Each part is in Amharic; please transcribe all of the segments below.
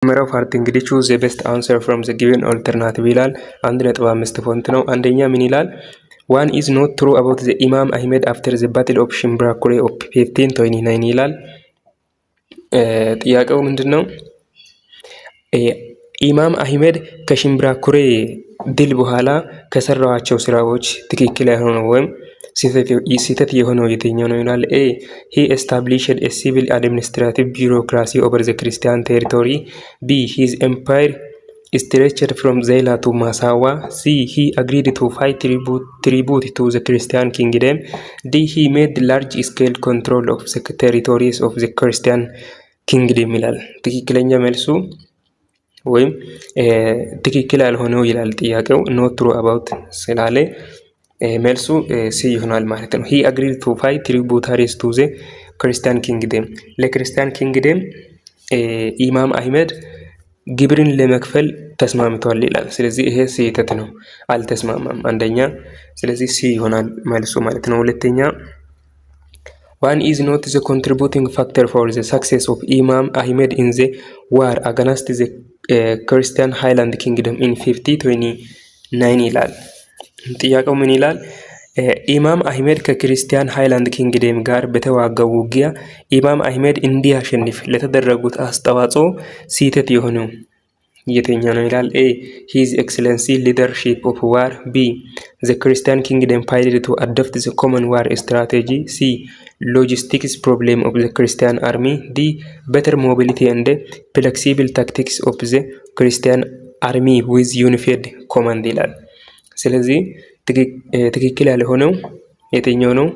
መጀመሪያው ፓርት እንግዲህ choose the best answer from the given alternative ይላል። 1.5 ፎንት ነው። አንደኛ ምን ይላል? one is not true about the Imam Ahmed after the battle of Shimbrakure of 1529 ይላል። ጥያቄው ምንድነው? ኢማም አህመድ ከሽምብራኩሬ ድል በኋላ ከሰራዋቸው ስራዎች ትክክል ያልሆነው ወይም ስህተት የሆነው የትኛው ነው ይላል። ኤ he established a civil administrative bureaucracy over the Christian territory. B his empire stretched from Zaila to Masawa. C he agreed to pay tribute to the Christian kingdom. D he made large scale control of the territories of the Christian kingdom ይላል። ትክክለኛ መልሱ ወይም ትክክል ያልሆነው ይላል ጥያቄው not true about ስላለ መልሱ ሲ ይሆናል ማለት ነው። he agreed to pay tributaries to the Christian kingdom ለክርስቲያን ኪንግደም ኢማም አህመድ ግብርን ለመክፈል ተስማምቷል ይላል። ስለዚህ ይሄ ስህተት ነው፣ አልተስማማም አንደኛ። ስለዚህ ሲ ይሆናል መልሱ ማለት ነው። ሁለተኛ one is not the contributing factor for the success of Imam Ahmed in the war against the Christian Highland Kingdom in 1529 ይላል። ጥያቄው ምን ይላል? ኢማም አህመድ ከክርስቲያን ሃይላንድ ኪንግደም ጋር በተዋጋው ውጊያ ኢማም አህመድ እንዲያሸንፍ ለተደረጉት አስተዋጽኦ ስህተት የሆነው የትኛው ነው ይላል። ኤ his excellency leadership of war. B the Christian kingdom failed to adopt the common war strategy. C logistics problem of the Christian army. D better mobility and flexible tactics of the Christian army with unified command ይላል። ስለዚህ ትክክል ያልሆነው የትኛው ነው?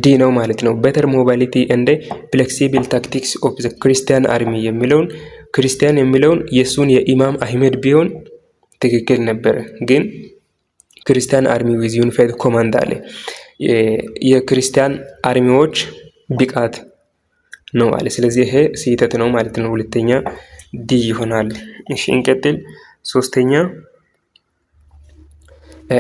ዲ ነው ማለት ነው። better mobility and flexible tactics of the Christian army የሚለውን ክርስቲያን የሚለውን የሱን የኢማም አህመድ ቢሆን ትክክል ነበር፣ ግን ክርስቲያን አርሚ with unified command አለ። የክርስቲያን አርሚዎች ብቃት ነው አለ። ስለዚህ ይሄ ስህተት ነው ማለት ነው። ሁለተኛ ዲ ይሆናል። እሺ እንቀጥል። ሶስተኛ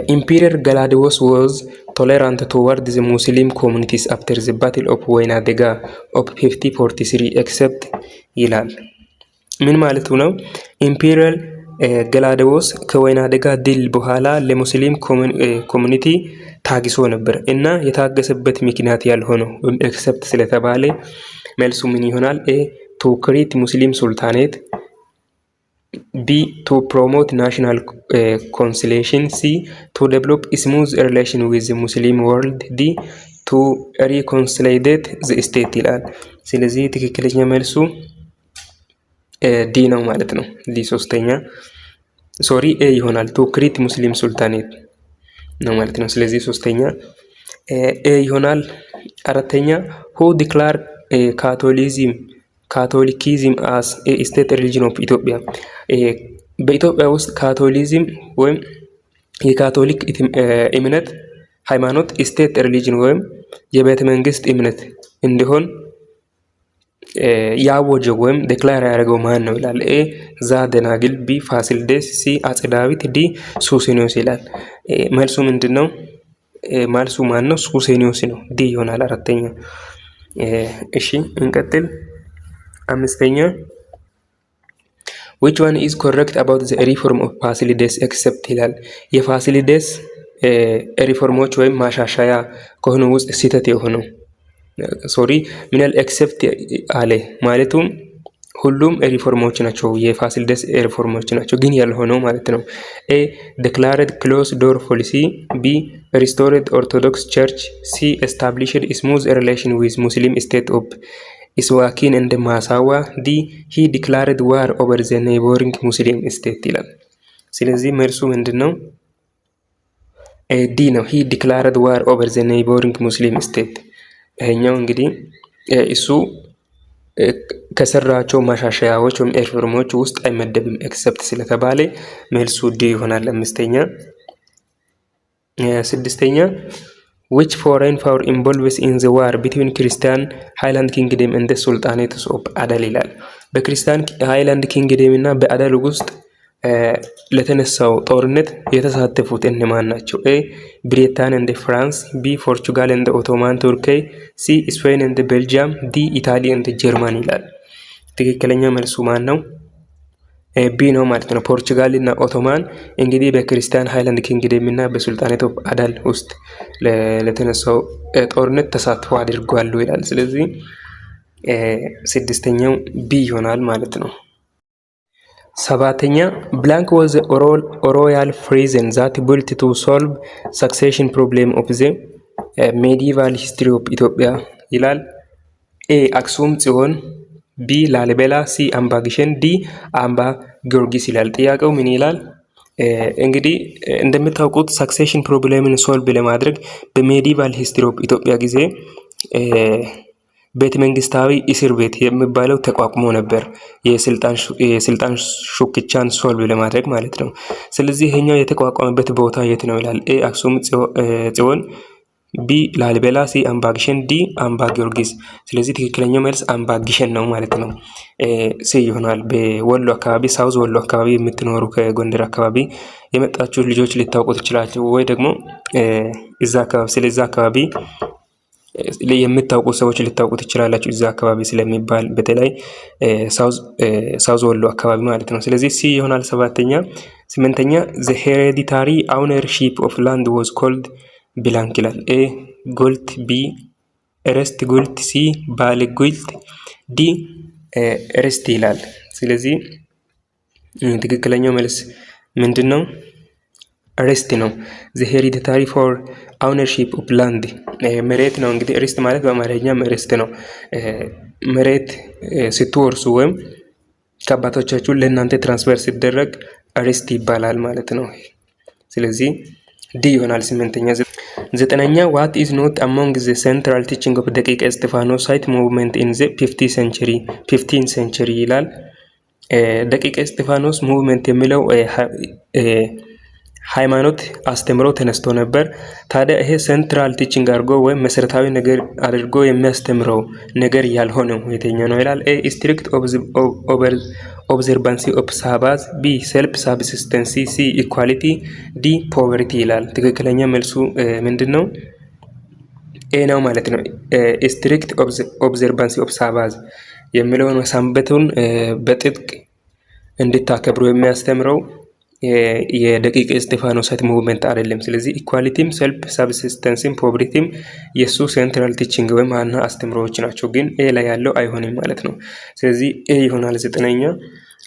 Emperor Galadios was tolerant toward the Muslim communities after the Battle of Wainadega of 5043 except ይላል። ምን ማለቱ ነው? ኢምፔሪያል ገላዲዮስ ከወይናደጋ ድል በኋላ ለሙስሊም ኮሚኒቲ ታግሶ ነበር እና የታገሰበት ምክንያት ያልሆነው ኤክሰፕት ስለተባለ መልሱ ምን ይሆናል? ኤ to create Muslim Sultanate. B to promote national conciliation. C to develop a smooth relation with the Muslim world. D to reconsolidate the state ይላል። ስለዚህ ትክክለኛ መልሱ ዲ ነው ማለት ነው። ዲ ሶስተኛ ኤ ይሆናል። to create Muslim Sultanate ነው ማለት ነው። ስለዚህ ሶስተኛ ኤ ይሆናል። አራተኛ who declared ካቶሊኪዝም as a state religion of Ethiopia. በኢትዮጵያ ውስጥ ካቶሊዝም ወይም የካቶሊክ እምነት ሃይማኖት ስቴት ሪሊጅን ወይም የቤተ መንግስት እምነት እንዲሆን ያወጀው ወይም ዲክላር ያደረገው ማን ነው ይላል። ኤ ዛደናግል፣ ቢ ፋሲልደስ፣ ሲ አፄ ዳዊት፣ ዲ ሱሴኒዮስ ይላል። መልሱ ምንድነው? መልሱ ማን ነው? ሱሴኒዮስ ነው። ዲ ይሆናል አራተኛ። እሺ እንቀጥል። አምስተኛ which one is correct about the reform of ፋሲልደስ except ይላል። የፋሲልደስ ሪፎርሞች ወይም ማሻሻያ ከሆኑ ውስጥ ስህተት የሆነው ምንል ኤክሰፕት አለ ማለቱም ሁሉም ሪፎርሞች ናቸው፣ የፋሲልደስ ሪፎርሞች ናቸው፣ ግን ያልሆነው ማለት ነው። ኤ declared closed door policy. B restored orthodox church. C established a smooth relation with Muslim state of Iswakin and Masawa. D he declared war over the neighboring Muslim state ይላል። ስለዚህ መልሱ ምንድነው? ዲ ነው። he declared war over the neighboring Muslim state። ይሄኛው እንግዲህ እሱ ከሰራቸው ማሻሻያዎች ወይም ሪፎርሞች ውስጥ አይመደብም ኤክሰፕት ስለተባለ መልሱ ዲ ይሆናል። አምስተኛ። ስድስተኛ which foreign power involves in the war between Christian Highland Kingdom and the Sultanate of Adal ይላል። በክርስቲያን ሃይላንድ ኪንግደም እና በአዳል ውስጥ ለተነሳው ጦርነት የተሳተፉት እነማን ናቸው? ኤ ብሪታን and France. B ፖርቹጋል and ኦቶማን ቱርኪ. C ስፔን and ቤልጂየም. D ኢታሊ and ጀርመን ይላል። ትክክለኛ መልሱ ማን ነው? ቢ ነው ማለት ነው። ፖርቹጋል እና ኦቶማን እንግዲህ በክርስቲያን ሃይላንድ ኪንግደም እና በሱልጣኔት ኦፍ አዳል ውስጥ ለተነሳው ጦርነት ተሳትፎ አድርጓሉ ይላል። ስለዚህ ስድስተኛው ቢ ይሆናል ማለት ነው። ሰባተኛ ብላንክ was a royal prison that built to solve succession problem of the medieval history of ኢትዮጵያ ይላል። ኤ አክሱም ጽዮን፣ ቢ ላሊበላ፣ ሲ አምባ ግሸን፣ ዲ አምባ ጊዮርጊስ ይላል። ጥያቄው ምን ይላል? እንግዲህ እንደምታውቁት ሰክሴሽን ፕሮብሌምን ሶልቭ ለማድረግ በሜዲቫል ሂስትሪ ኦፍ ኢትዮጵያ ጊዜ ቤተ መንግስታዊ እስር ቤት የሚባለው ተቋቁሞ ነበር፣ የስልጣን ሹክቻን ሶልቭ ለማድረግ ማለት ነው። ስለዚህ ይሄኛው የተቋቋመበት ቦታ የት ነው ይላል። ኤ አክሱም ጽዮን፣ ቢ ላሊበላ፣ ሲ አምባ ግሸን፣ ዲ አምባ ጊዮርጊስ። ስለዚህ ትክክለኛው መልስ አምባ ግሸን ነው ማለት ነው። ሲ ይሆናል። በወሎ አካባቢ ሳውዝ ወሎ አካባቢ የምትኖሩ ከጎንደር አካባቢ የመጣችሁ ልጆች ልታውቁ ትችላላችሁ፣ ወይ ደግሞ እዛ አካባቢ ስለዛ አካባቢ የምታውቁ ሰዎች ልታውቁ ትችላላችሁ፣ እዛ አካባቢ ስለሚባል በተለይ ሳውዝ ወሎ አካባቢ ማለት ነው። ስለዚህ ሲ ይሆናል ሰባተኛ። ስምንተኛ the hereditary ownership of land was called ብላንክ ይላል። ኤ ጉልት፣ ቢ ርስት ጉልት፣ ሲ ባለ ጉልት፣ ዲ ርስት ይላል። ስለዚህ ትክክለኛው መልስ ምንድን ነው? ርስት ነው። the hereditary for ownership of land መሬት ነው። እንግዲህ ርስት ማለት በአማርኛ ርስት ነው። መሬት ስትወርሱ ወይም ከአባቶቻችሁ ለእናንተ ትራንስፈር ሲደረግ ርስት ይባላል ማለት ነው። ስለዚህ ዲ ይሆናል ስምንተኛ። ዘጠነኛ what is not among the central teaching of ደቂቀ እስጢፋኖስ ሳይት movement in the 15th century ይላል። ደቂቀ እስጢፋኖስ ሙቭመንት የሚለው ሃይማኖት አስተምሮ ተነስቶ ነበር። ታዲያ ይሄ ሴንትራል ቲቺንግ አድርጎ ወይም መሰረታዊ ነገር አድርጎ የሚያስተምረው ነገር ያልሆነው የትኛው ነው ይላል። ኤ ስትሪክት ኦብዘርቫንሲ ኦፍ ሳባዝ፣ ቢ ሴልፍ ሳብሲስተንሲ፣ ሲ ኢኳሊቲ፣ ዲ ፖቨርቲ ይላል። ትክክለኛ መልሱ ምንድን ነው? ኤ ነው ማለት ነው። ስትሪክት ኦብዘርቫንሲ ኦፍ ሳባዝ የሚለውን ሰንበቱን በጥብቅ እንድታከብሩ የሚያስተምረው የደቂቀ እስጢፋኖስ ሳይት ሙቭመንት አይደለም። ስለዚህ ኢኳሊቲም ሴልፍ ሳብሲስተንስም ፖቨርቲም የሱ ሴንትራል ቲቺንግ ወይም ዋና አስተምሮዎች ናቸው፣ ግን ኤ ላይ ያለው አይሆንም ማለት ነው። ስለዚህ ኤ ይሆናል ዘጠነኛ።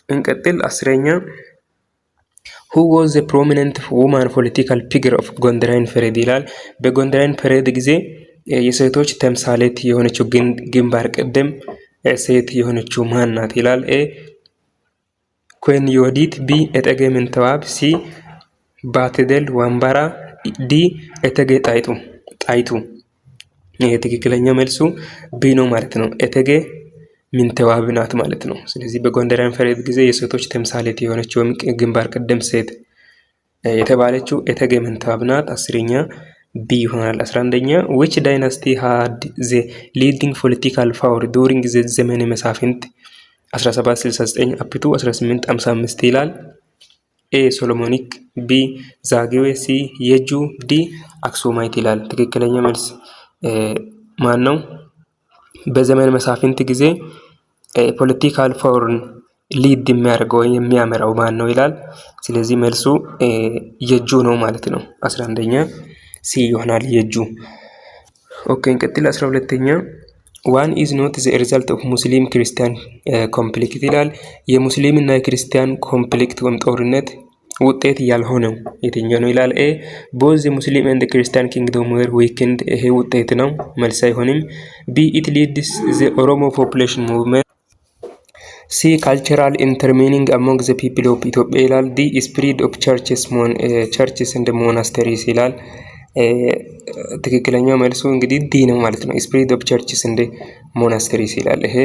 እንቀጥል። አስረኛ who was the prominent woman political figure of ጎንደራይን ፐሬድ ይላል። በጎንደራይን ፐሬድ ጊዜ የሴቶች ተምሳሌት የሆነችው ግንባር ቀደም ሴት የሆነችው ማን ናት ይላል። ኤ ኩን ዮዲት፣ ቢ እቴጌ ምንትዋብ፣ ሲ ባትደል ዋምባራ፣ ዲ እቴጌ ጣይቱ። ይሄ ትክክለኛ መልሱ ቢ ነው ማለት ነው። እቴጌ ምንትዋብ ናት ማለት ነው። ስለዚህ በጎንደራውያን ፐሬድ ጊዜ የሴቶች ተምሳሌት የሆነችው ግንባር ቀደም ሴት የተባለችው እቴጌ ምንትዋብ ናት። አስረኛ ቢ ይሆናል። 11ኛ which dynasty had the leading political power during the ዘመነ መሳፍንት 1769 up to 1855 ይላል። ኤ ሶሎሞኒክ፣ ቢ ዛጌዌ፣ ሲ የጁ፣ ዲ አክሱማይት ይላል። ትክክለኛ መልስ ማን ነው? በዘመነ መሳፍንት ጊዜ ፖለቲካል ፓወርን ሊድ የሚያደርገው የሚያመራው ማን ነው ይላል። ስለዚህ መልሱ የጁ ነው ማለት ነው። 11ኛ ሲ ይሆናል የጁ። ኦኬ እንቀጥል። 12ኛ one is not the result of muslim christian conflict ይላል። የሙስሊም እና የክርስቲያን ኮንፍሊክት ወይም ጦርነት ውጤት ያልሆነው የትኛው ነው ይላል። ኤ both the muslim and the christian kingdom were weakened ይሄ ውጤት ነው፣ መልስ አይሆንም። ቢ it leads the oromo population movement፣ ሲ cultural intermarrying among the people of Ethiopia ይላል። ዲ spread of churches and monasteries ይላል። ትክክለኛው መልሱ እንግዲህ ዲ ነው ማለት ነው። ስፒሪት ኦፍ ቸርችስ እንደ ሞናስተሪስ ይላል። ይሄ